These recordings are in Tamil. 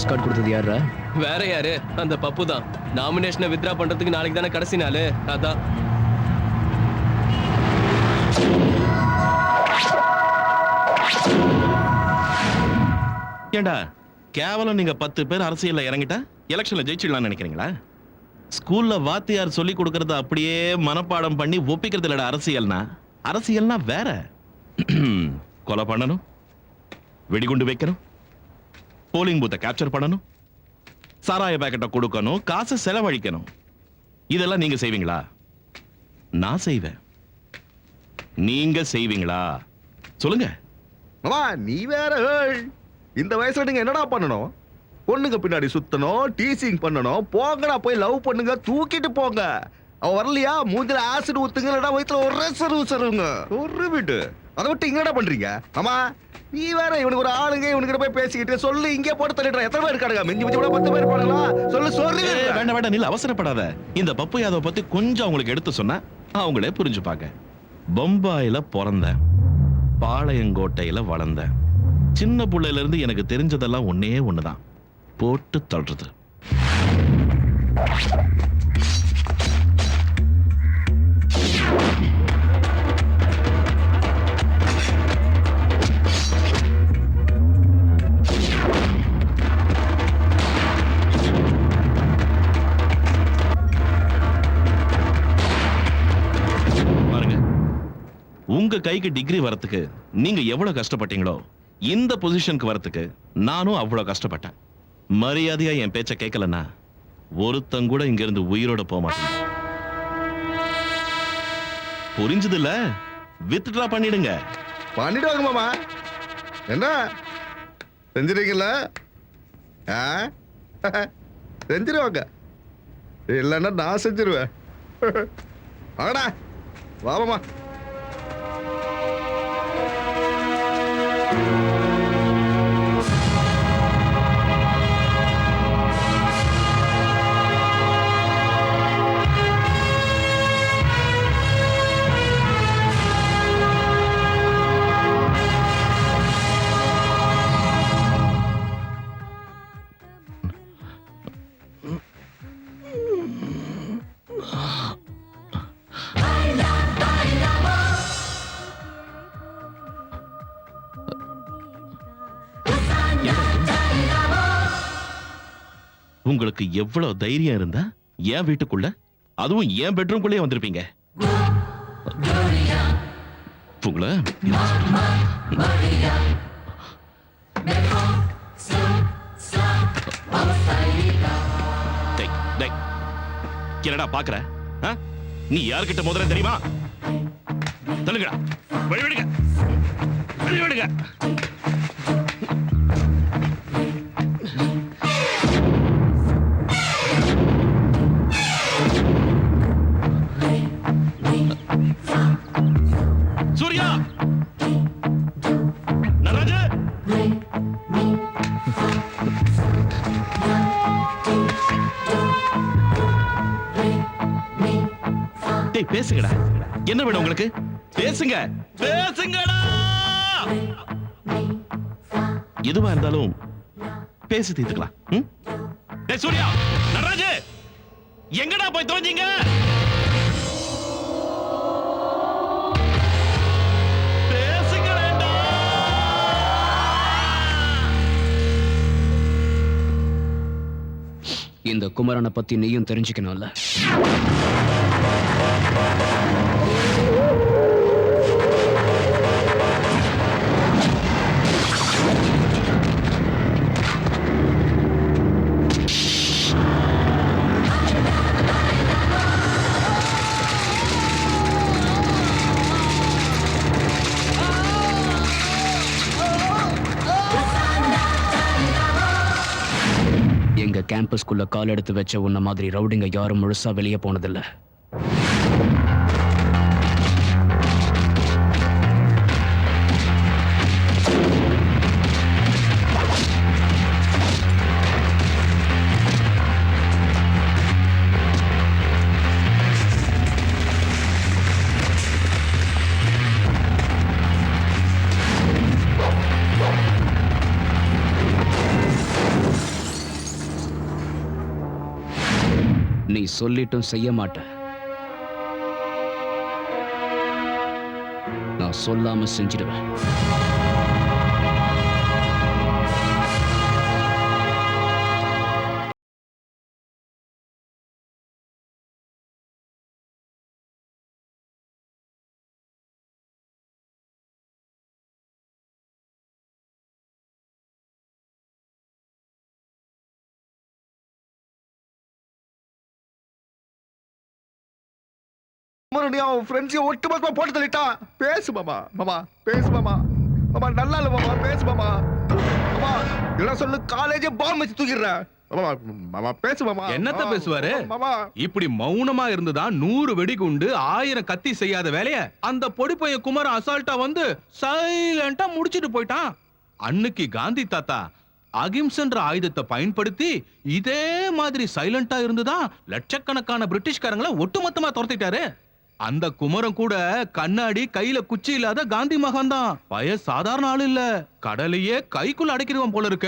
எஸ்கார்ட் கொடுத்தது யாரா? வேற யாரு? அந்த பப்பு தான். நாமினேஷனை வித்ரா பண்றதுக்கு நாளைக்கு தானே கடைசி நாள். அதான். ஏண்டா கேவலம் நீங்க 10 பேர் அரசியல்ல இறங்கிட்டா எலெக்ஷன்ல ஜெயிச்சிடலாம்னு நினைக்கிறீங்களா? ஸ்கூல்ல வாத்தியார் சொல்லி கொடுக்கறத அப்படியே மனப்பாடம் பண்ணி ஒப்பிக்கிறது இல்லடா அரசியல்னா. அரசியல்னா வேற. கொலை பண்ணணும், வெடிகுண்டு வைக்கணும், போலிங் பூத்தை கேப்சர் பண்ணணும், சாராய பேக்கெட்டை கொடுக்கணும், காசு செலவழிக்கணும். இதெல்லாம் நீங்க செய்வீங்களா? நான் செய்வேன். நீங்க செய்வீங்களா? சொல்லுங்க. மாமா நீ வேற. இந்த வயசுல நீங்க என்னடா பண்ணணும்? பொண்ணுங்க பின்னாடி சுத்தணும், டீசிங் பண்ணணும். போங்கடா போய் லவ் பண்ணுங்க, தூக்கிட்டு போங்க. அவ வரலையா மூஞ்சில ஆசிட் ஊத்துங்க, இல்லடா வயித்துல ஒரு சருங்க ஒரு வீட்டு. அதை விட்டு இங்கடா பண்றீங்க? ஆமா நீ வேற. இவனுக்கு ஒரு ஆளுங்க இவனுக்கு போய் பேசிக்கிட்டு சொல்லு, இங்கே போட்டு தள்ளிடுற. எத்தனை பேர் இருக்காங்க? மிஞ்சி மிஞ்சி கூட 10 பேர் போடலாம். சொல்லு சொல்லு. வேண்டாம் வேண்டாம், நீ அவசரப்படாத. இந்த பப்பு யாதவ பத்தி கொஞ்சம் அவங்களுக்கு எடுத்து சொன்னா அவங்களே புரிஞ்சுப்பாங்க. பம்பாயில பிறந்தேன், பாளையங்கோட்டையில வளர்ந்தேன். சின்ன புள்ளையில இருந்து எனக்கு தெரிஞ்சதெல்லாம் ஒன்னே ஒண்ணுதான், போட்டு தள்ளுறது. பாருங்க, உங்க கைக்கு டிகிரி வரத்துக்கு நீங்க எவ்வளவு கஷ்டப்பட்டீங்களோ இந்த பொசிஷனுக்கு வரத்துக்கு நானும் அவ்வளவு கஷ்டப்பட்டேன். மரியாதையா என் பேச்ச கேட்கலன்னா ஒருத்தங்கூட இங்க இருந்து உயிரோட போக மாட்டேன். புரிஞ்சது இல்ல? வித்ட்ரா பண்ணிடுங்க. பண்ணிடுவாங்க மாமா. என்ன செஞ்சிருக்கீங்கள? செஞ்சிருவாங்க. இல்லைன்னா நான் செஞ்சிருவேன். வாங்கடா வா மாமா. உங்களுக்கு எவ்வளவு தைரியம் இருந்தா என் வீட்டுக்குள்ள, அதுவும் என் பெட்ரூம்குள்ளே வந்திருப்பீங்க? உங்களை என்னடா பாக்குற? நீ யார்கிட்ட மோதுற தெரியுமா? தள்ளுங்கடா, வழிவிடுங்க, வழிவிடுங்க. சூர்யா, நடராஜ, டேய் பேசுங்கடா. என்ன வேணும் உங்களுக்கு? பேசுங்க, பேசுங்கடா. எதுவா இருந்தாலும் பேசி தீர்த்துக்கலாம். டேய் சூர்யா, நடராஜ, எங்கடா போய் தொலைஞ்சீங்க? இந்த குமரனை பத்தி நீயும் தெரிஞ்சுக்கணும்ல. எங்க கேம்பஸ்குள்ள கால் எடுத்து வச்ச உன்ன மாதிரி ரவுடிங்க யாரும் முழுசா வெளியே போனதில்ல. நீ சொல்லிட்டும் செய்ய மாட்ட. நான் சொல்லாம செஞ்சிடுவேன். மறுபடியும் அவன் ஃப்ரெண்ட்ஸையும் ஒட்டுமொத்தமா போட்டு தள்ளிட்டான். பேசு மாமா, மாமா பேசு மாமா, மாமா நல்லா இல்ல மாமா, பேசு மாமா, மாமா என்ன சொல்லு, காலேஜே பாம்பு வச்சு தூக்கிடுறேன். மாமா, மாமா பேசு மாமா. என்னத்த பேசுவாரு? மாமா இப்படி மௌனமா இருந்துதான் 100 வெடிகுண்டு 1000 கத்தி செய்யாத வேலைய அந்த பொடி பையன் குமார அசால்ட்டா வந்து சைலண்டா முடிச்சிட்டு போயிட்டான். அன்னைக்கு காந்தி தாத்தா அகிம்சன்ற ஆயுதத்தை பயன்படுத்தி இதே மாதிரி சைலண்டா இருந்துதான் லட்சக்கணக்கான பிரிட்டிஷ்காரங்களை ஒட்டுமொத்தமா துரத்திட்டாரு. அந்த குமரன் கூட கண்ணாடி கையில குச்சி இல்லாத காந்தி மகான் தான். பய சாதாரண ஆளு இல்ல, கடலையே கைக்குள்ள அடைக்கிறவன் போல இருக்க.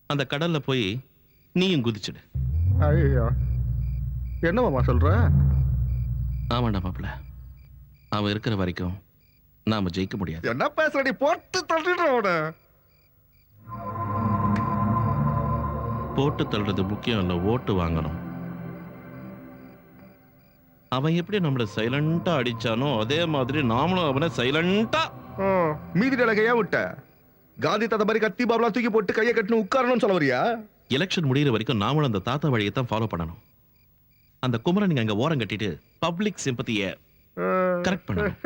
அந்த கடல்ல போய் நீயும் குதிச்சுடு. ஐயோ என்ன மாமா சொல்ற? ஆமாண்டா மாப்பிள, அவன் இருக்கிற வரைக்கும் நாம ஜெயிக்க முடியாது. என்ன பேசுறடி, போட்டு தள்ளிடுறோட. போட்டு தள்ளுறது முக்கியம் இல்ல, ஓட்டு வாங்கணும். அவன் எப்படி நம்மள சைலண்டா அடிச்சானோ அதே மாதிரி நாமளும் அவனை சைலண்டா. மீதி கையா விட்ட காந்தி தாத்தா மாதிரி கத்தி பாபலாம் தூக்கி போட்டு கையை கட்டணும் உட்காரணும்னு சொல்ல வரியா? எலெக்ஷன் முடியிற வரைக்கும் நாமளும் அந்த தாத்தா வழியை தான் ஃபாலோ பண்ணணும். அந்த குமரன் நீங்க அங்க ஓரம் கட்டிட்டு பப்ளிக் சிம்பத்திய கரெக்ட் பண்ணணும்.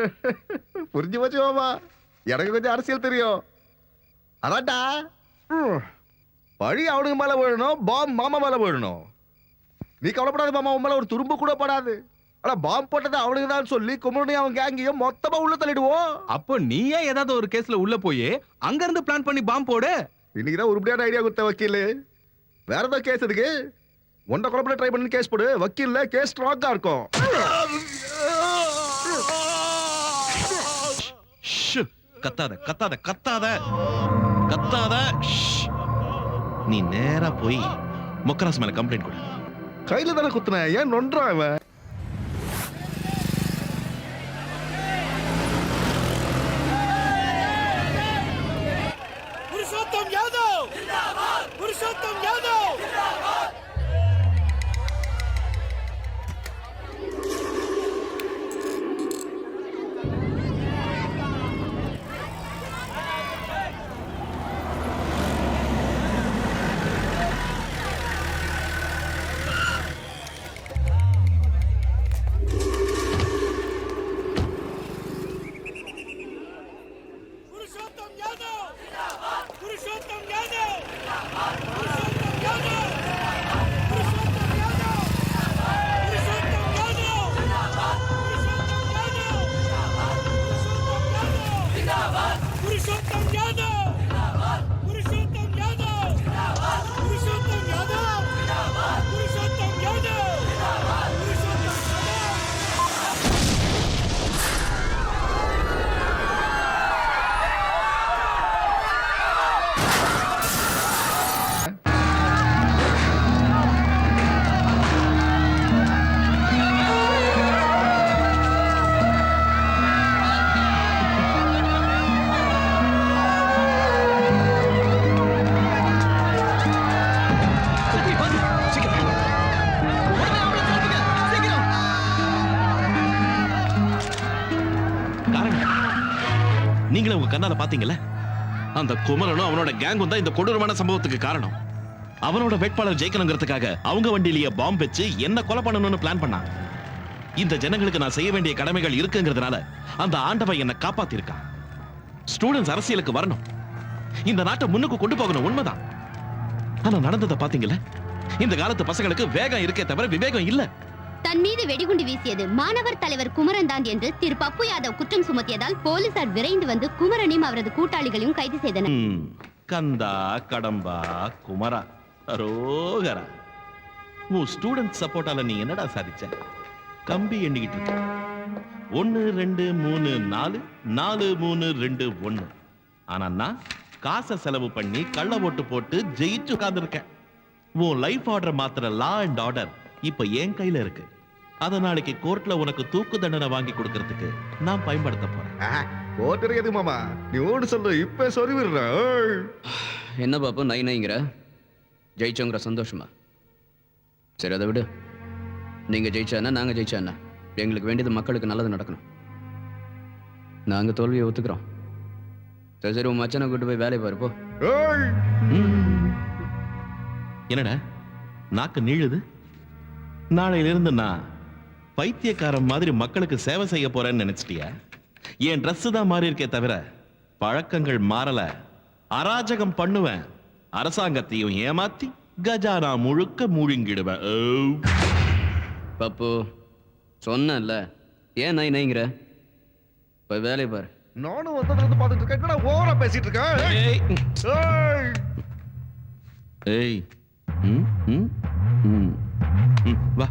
புரிஞ்சு போச்சு மாமா, எனக்கு கொஞ்சம் அரசியல் தெரியும். அதான்டா பழி அவனுக்கு மேல விழணும், பாம் மாமா மேல விழணும். நீ கவலைப்படாத மாமா, உன் மேல ஒரு துரும்பு கூட படாது. ஆனா பாம் போட்டது அவனுக்கு தான் சொல்லி குமரனையும் அவன் கேங்கையும் மொத்தமா உள்ள தள்ளிடுவோம். அப்போ நீயே ஏதாவது ஒரு கேஸ்ல உள்ள போய் அங்க இருந்து பிளான் பண்ணி பாம்பு போடு. இன்னைக்குதான் உருப்படியான ஐடியா கொடுத்த வக்கீல். வேற ஏதோ கேஸ் இருக்கு, ஒன்றை குழப்பல ட்ரை பண்ணி கேஸ் போடு. வக்கீல்ல கேஸ் ஸ்ட்ராங்கா இருக்கும். கத்தாத கத்தாத கத்தாத கத்தாத. நீ நேரா போய் மொக்கராஸ் மேல கம்ப்ளைண்ட் கொடு. கையில தானே குத்துன, ஏன் நொன்றான் அவன்? पुरुषोत्तम यादव जिंदाबाद, पुरुषोत्तम यादव जिंदाबाद। पुरुषोत्तम यादव जिंदाबाद, पुरुषोत्तम यादव जिंदाबाद, पुरुषोत्तम यादव जिंदाबाद, पुरुषोत्तम यादव जिंदाबाद, पुरुषोत्तम यादव जिंदाबाद, पुरुषोत्तम यादव जिंदाबाद, पुरुषोत्तम यादव जिंदाबाद, पुरुषोत्तम यादव जिंदाबाद, पुरुषोत्तम यादव जिंदाबाद, पुरुषोत्तम यादव जिंदाबाद, पुरुषोत्तम நீங்களே உங்க கண்ணால பாத்தீங்கல்ல, அந்த குமரனும் அவனோட கேங்கும் தான் இந்த கொடூரமான சம்பவத்துக்கு காரணம். அவனோட வேட்பாளர் ஜெயிக்கணுங்கிறதுக்காக அவங்க வண்டியிலேயே பாம்பு வச்சு என்ன கொலை பண்ணணும்னு பிளான் பண்ணான். இந்த ஜனங்களுக்கு நான் செய்ய வேண்டிய கடமைகள் இருக்குங்கிறதுனால அந்த ஆண்டவன் என்ன காப்பாத்திருக்கான். ஸ்டூடெண்ட்ஸ் அரசியலுக்கு வரணும், இந்த நாட்டை முன்னுக்கு கொண்டு போகணும், உண்மைதான். ஆனா நடந்ததை பாத்தீங்கல்ல, இந்த காலத்து பசங்களுக்கு வேகம் இருக்கே தவிர விவேகம் இல்ல. தன் மீது வெடிகுண்டு வீசியது மாணவர் தலைவர் குமரன் தான் என்று திரு பப்பு யாதவ் குற்றம் சுமத்தியதால் போலீசார் விரைந்து வந்து குமரனையும் அவரது கூட்டாளிகளையும் கைது செய்தனர். கந்தா கடம்பா குமரா அரோகரா, உன் ஸ்டூடெண்ட் சப்போர்ட்டால நீ என்னடா சாதிச்ச? கம்பி எண்ணிக்கிட்டு இருக்க. 1 2 3 4 4 3 2 1. ஆனா நான் காசை செலவு பண்ணி கள்ள ஓட்டு போட்டு ஜெயிச்சு உட்கார்ந்துருக்கேன். உன் லைஃப் ஆர்டர் மாத்திர லா அண்ட் ஆர்டர் இப்ப என் கையில இருக்கு. அத நாளைக்கு கோர்ட்ல உனக்கு தூக்கு தண்டனை வாங்கி கொடுக்கறதுக்கு நான் பயன்படுத்த போறேன். கோட்டர் எது மாமா, நீ ஓடு சொல்ற இப்ப சொருவிடுறேன். என்ன பாப்பு நை நைங்கிற? ஜெயிச்சோங்கிற சந்தோஷமா? சரி அதை விடு. நீங்க ஜெயிச்சா என்ன, நாங்க ஜெயிச்சா என்ன? எங்களுக்கு வேண்டியது மக்களுக்கு நல்லது நடக்கணும். நாங்க தோல்வியை ஒத்துக்கிறோம். சரி சரி, உன் மச்சனை கூட்டு போய் வேலையை பாரு போ. என்னடா நாக்கு நீழுது? நாளையில இருந்து நான் பைத்தியக்காரன் மாதிரி மக்களுக்கு சேவை செய்ய போறேன்னு நினைச்சிட்டியா? என் Dress தான் மாறி இருக்கே தவிர பழக்கங்கள் மாறல. அராஜகம் பண்ணுவேன், அரசாங்கத்தையும் ஏமாத்தி கஜானா முழுக்க மூழ்கிடுவேன். பப்பு சொன்னல, ஏன் நை நைங்கிற? போய் வேலையை பாரு. நானும் வந்ததுல இருந்து பாத்துட்டு இருக்கேன், என்னடா ஓவரா பேசிட்டு இருக்கேன்? ஏய். ஏய் வா.